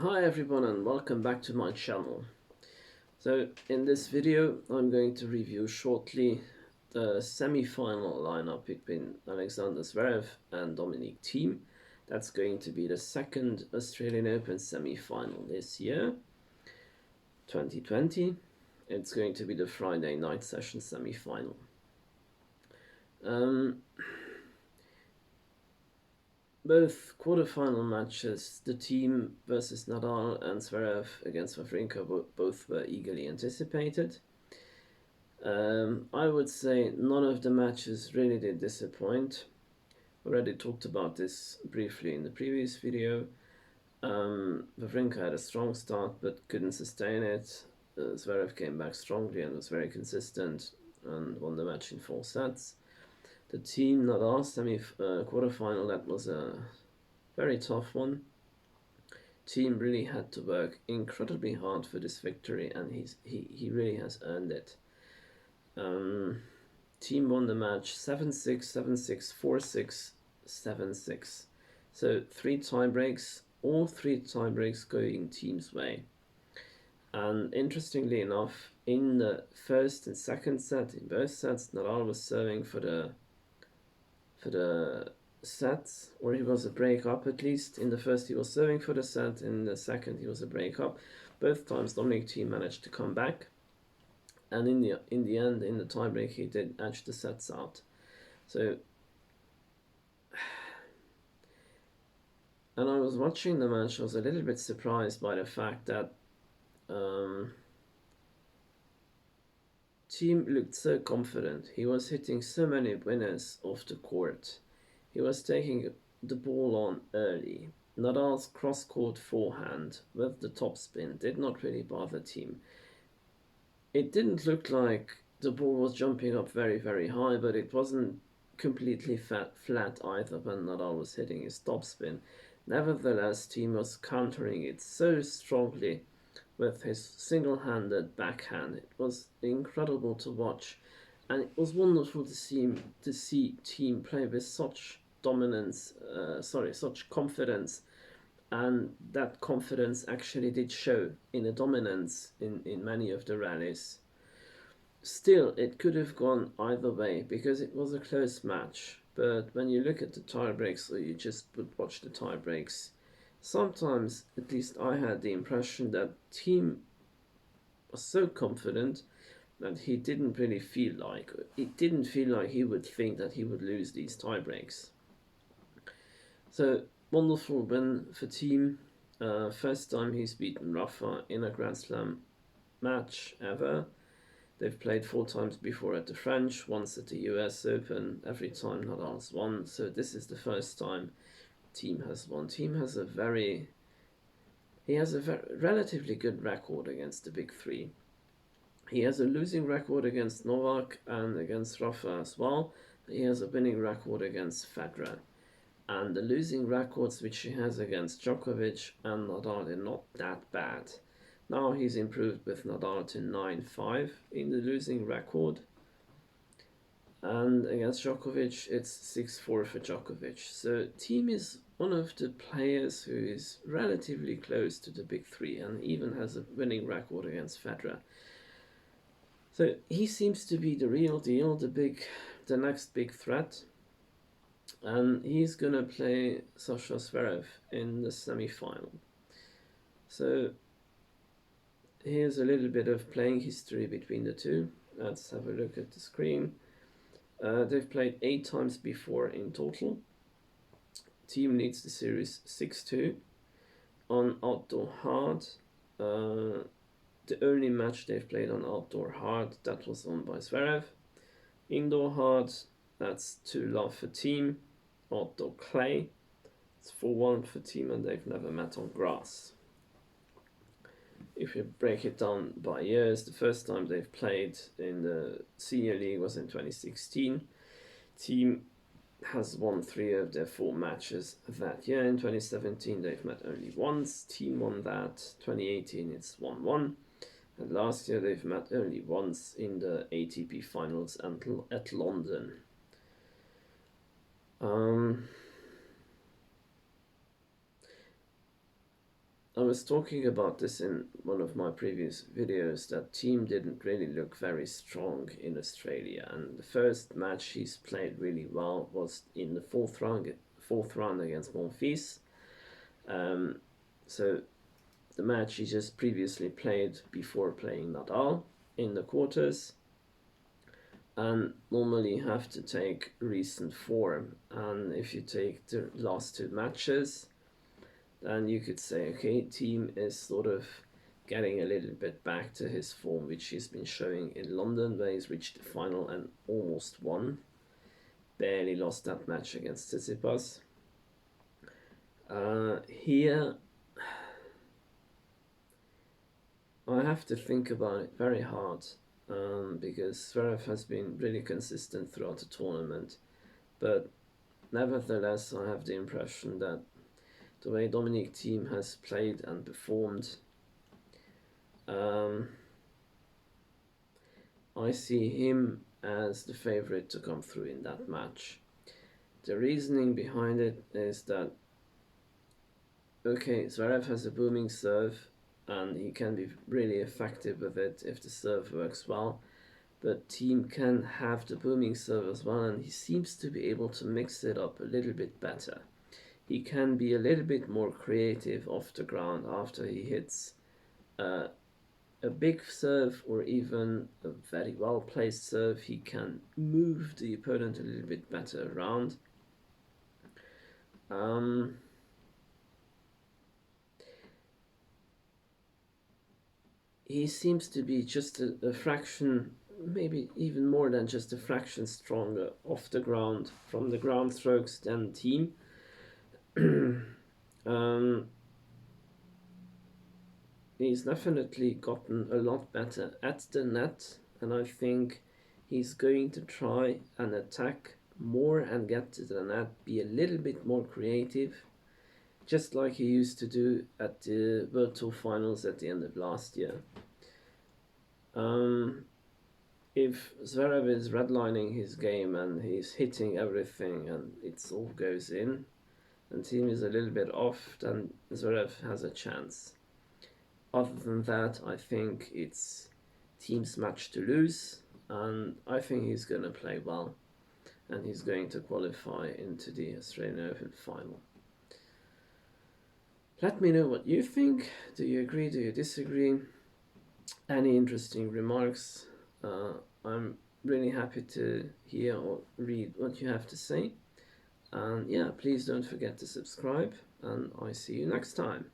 Hi everyone and welcome back to my channel. So in this video I'm going to review shortly the semi-final lineup between Alexander Zverev and Dominic Thiem. That's going to be the second Australian Open semi-final this year, 2020. It's going to be the Friday night session semi-final. Both quarterfinal matches, the Thiem versus Nadal and Zverev against Wawrinka, both were eagerly anticipated. I would say none of the matches really did disappoint. Already talked about this briefly in the previous video. Wawrinka had a strong start but couldn't sustain it. Zverev came back strongly and was very consistent and won the match in 4 sets. The Thiem Nadal quarterfinal, that was a very tough one. Thiem really had to work incredibly hard for this victory, and he really has earned it. Thiem won the match 7-6, 7-6, 4-6, 7-6. So 3 tiebreaks, all 3 tiebreaks going Thiem's way. And interestingly enough, in the first and second set, in both sets, Nadal was serving for the set, or he was a break up at least. In the first he was serving for the set, in the second he was a break up. Both times Dominic Thiem managed to come back, and in the end, in the tiebreak, he did edge the sets out. So, and I was watching the match, I was a little bit surprised by the fact that Thiem looked so confident. He was hitting so many winners off the court. He was taking the ball on early. Nadal's cross-court forehand with the topspin did not really bother Thiem. It didn't look like the ball was jumping up very, very high, but it wasn't completely flat either when Nadal was hitting his topspin. Nevertheless, Thiem was countering it so strongly with his single-handed backhand. It was incredible to watch, and it was wonderful to see Thiem play with such dominance, such confidence, and that confidence actually did show in a dominance in many of the rallies. Still, it could have gone either way because it was a close match. But when you look at the tiebreaks, or you just would watch the tiebreaks, sometimes, at least I had the impression that Thiem was so confident that he didn't really feel like, it didn't feel like he would think that he would lose these tiebreaks. So, wonderful win for Thiem. First time he's beaten Rafa in a Grand Slam match ever. They've played 4 times before at the French, once at the US Open, every time Nadal's won. So this is the first time Thiem has won. Thiem has a relatively good record against the big 3. He has a losing record against Novak and against Rafa as well. He has a winning record against Federer. And the losing records which he has against Djokovic and Nadal are not that bad. Now he's improved with Nadal to 9-5 in the losing record. And against Djokovic, it's 6-4 for Djokovic. So Thiem is one of the players who is relatively close to the big 3 and even has a winning record against Federer. So he seems to be the real deal, the next big threat. And he's going to play Sasha Zverev in the semi-final. So here's a little bit of playing history between the two. Let's have a look at the screen. They've played 8 times before in total. Thiem leads the series 6-2 on outdoor hard. The only match they've played on outdoor hard, that was won by Zverev. Indoor hard, that's 2-love for Thiem. Outdoor clay, it's 4-1 for Thiem, and they've never met on grass. If you break it down by years, the first time they've played in the senior league was in 2016. Thiem has won 3 of their 4 matches that year. In 2017 they've met only once. Thiem won that. 2018 it's 1-1. And last year they've met only once in the ATP finals at London. I was talking about this in one of my previous videos that Thiem didn't really look very strong in Australia, and the first match he's played really well was in the fourth round against Monfils. Um, so the match he just previously played before playing Nadal in the quarters, and normally you have to take recent form, and if you take the last two matches, then you could say, okay, Thiem is sort of getting a little bit back to his form, which he's been showing in London, where he's reached the final and almost won. Barely lost that match against Tsitsipas. Here, I have to think about it very hard, because Zverev has been really consistent throughout the tournament. But nevertheless, I have the impression that the way Dominic Thiem has played and performed, um, I see him as the favorite to come through in that match. The reasoning behind it is that, okay, Zverev has a booming serve and he can be really effective with it if the serve works well. But Thiem can have the booming serve as well, and he seems to be able to mix it up a little bit better. He can be a little bit more creative off the ground after he hits uh, a big serve or even a very well placed serve. He can move the opponent a little bit better around. Um, he seems to be just a fraction, maybe even more than just a fraction stronger off the ground from the ground strokes than Thiem. um, he's definitely gotten a lot better at the net, and I think he's going to try and attack more and get to the net, be a little bit more creative, just like he used to do at the World Tour finals at the end of last year. Um, if Zverev is redlining his game and he's hitting everything and it all goes in, and Thiem is a little bit off, then Zverev has a chance. Other than that, I think it's Thiem's match to lose, and I think he's going to play well, and he's going to qualify into the Australian Open final. Let me know what you think. Do you agree? Do you disagree? Any interesting remarks? I'm really happy to hear or read what you have to say. And yeah, please don't forget to subscribe, and I see you next time.